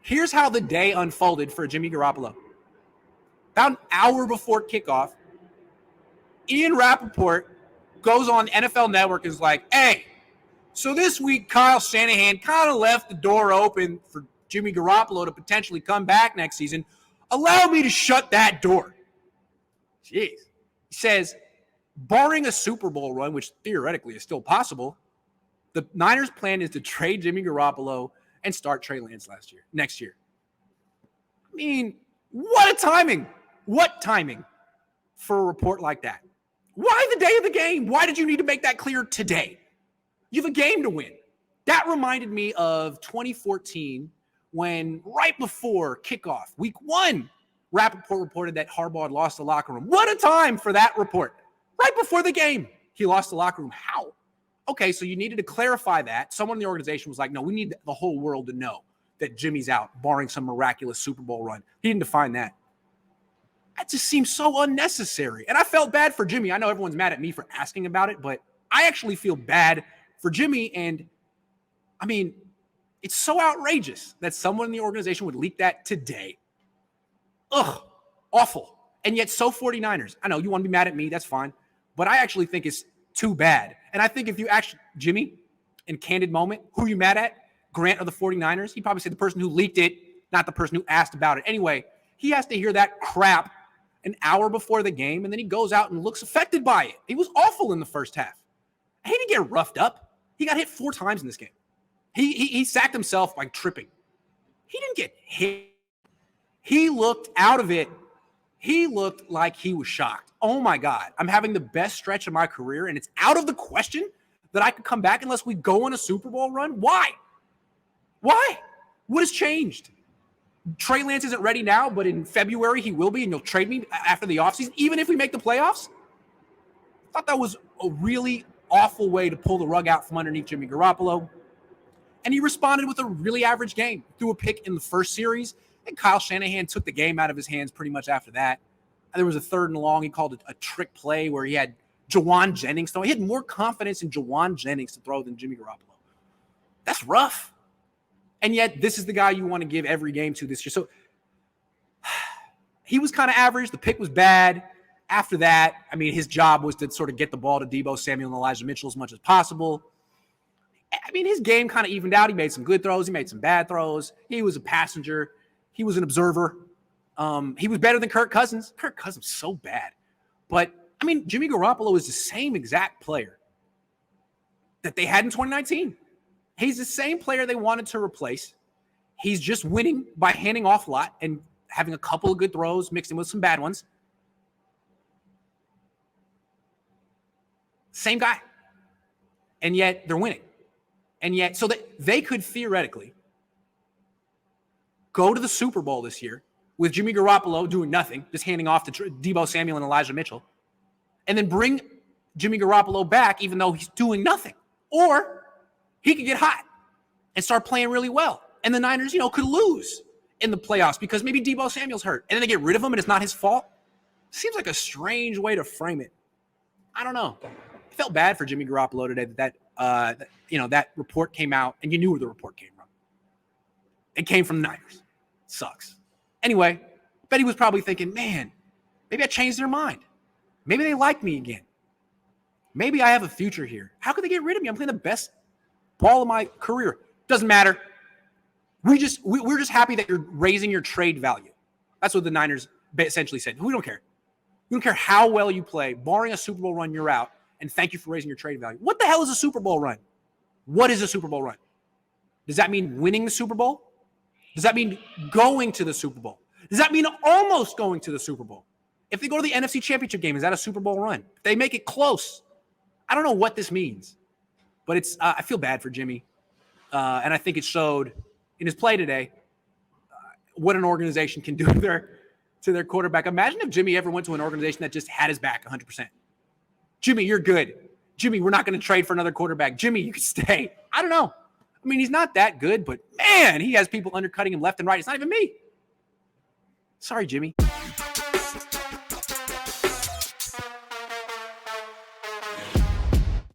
Here's how the day unfolded for Jimmy Garoppolo. About an hour before kickoff, Ian Rappaport goes on NFL Network and is like, hey, so this week Kyle Shanahan kind of left the door open for Jimmy Garoppolo to potentially come back next season. Allow me to shut that door. Jeez. He says, barring a Super Bowl run, which theoretically is still possible, the Niners' plan is to trade Jimmy Garoppolo and start Trey Lance next year. I mean, what a timing. What timing for a report like that? Why the day of the game? Why did you need to make that clear today? You have a game to win. That reminded me of 2014 when right before kickoff, week 1, Rappaport reported that Harbaugh had lost the locker room. What a time for that report. Right before the game, he lost the locker room. How? Okay, so you needed to clarify that. Someone in the organization was like, no, we need the whole world to know that Jimmy's out, barring some miraculous Super Bowl run. He didn't define that. That just seems so unnecessary. And I felt bad for Jimmy. I know everyone's mad at me for asking about it, but I actually feel bad for Jimmy. And I mean, it's so outrageous that someone in the organization would leak that today. Ugh, awful. And yet so 49ers. I know you want to be mad at me. That's fine. But I actually think it's too bad. And I think if you actually, Jimmy, in candid moment, who are you mad at? Grant of the 49ers? He probably said the person who leaked it, not the person who asked about it. Anyway, he has to hear that crap an hour before the game, and then he goes out and looks affected by it. He was awful in the first half. He didn't get roughed up. He got hit 4 times in this game. He sacked himself by tripping. He didn't get hit. He looked out of it. He looked like he was shocked. Oh, my God. I'm having the best stretch of my career, and it's out of the question that I could come back unless we go on a Super Bowl run? Why? Why? What has changed? Trey Lance isn't ready now, but in February he will be, and you'll trade me after the offseason, even if we make the playoffs? I thought that was a really awful way to pull the rug out from underneath Jimmy Garoppolo. And he responded with a really average game. Threw a pick in the first series, and Kyle Shanahan took the game out of his hands pretty much after that. And there was a 3rd and long. He called it a trick play where he had Jawan Jennings throw. He had more confidence in Jawan Jennings to throw than Jimmy Garoppolo. That's rough. And yet, this is the guy you want to give every game to this year. So he was kind of average. The pick was bad. After that, I mean, his job was to sort of get the ball to Deebo Samuel and Elijah Mitchell as much as possible. I mean, his game kind of evened out. He made some good throws. He made some bad throws. He was a passenger. He was an observer. He was better than Kirk Cousins. Kirk Cousins so bad. But, I mean, Jimmy Garoppolo is the same exact player that they had in 2019. He's the same player they wanted to replace. He's just winning by handing off a lot and having a couple of good throws mixed in with some bad ones. Same guy. And yet they're winning. And yet, so that they could theoretically go to the Super Bowl this year with Jimmy Garoppolo doing nothing, just handing off to Deebo Samuel and Elijah Mitchell, and then bring Jimmy Garoppolo back even though he's doing nothing. Or he could get hot and start playing really well. And the Niners, could lose in the playoffs because maybe Deebo Samuel's hurt. And then they get rid of him and it's not his fault. Seems like a strange way to frame it. I don't know. I felt bad for Jimmy Garoppolo today that report came out, and you knew where the report came from. It came from the Niners. Sucks. Anyway, I bet he was probably thinking, man, maybe I changed their mind. Maybe they like me again. Maybe I have a future here. How could they get rid of me? I'm playing the best ball of my career. Doesn't matter. We're just happy that you're raising your trade value. That's what the Niners essentially said. We don't care. We don't care how well you play. Barring a Super Bowl run, you're out. And thank you for raising your trade value. What the hell is a Super Bowl run? What is a Super Bowl run? Does that mean winning the Super Bowl? Does that mean going to the Super Bowl? Does that mean almost going to the Super Bowl? If they go to the NFC Championship game, is that a Super Bowl run? If they make it close, I don't know what this means. But it's I feel bad for Jimmy. And I think it showed in his play today what an organization can do to their quarterback. Imagine if Jimmy ever went to an organization that just had his back 100%. Jimmy, you're good. Jimmy, we're not going to trade for another quarterback. Jimmy, you can stay. I don't know. I mean, he's not that good, but man, he has people undercutting him left and right. It's not even me. Sorry, Jimmy.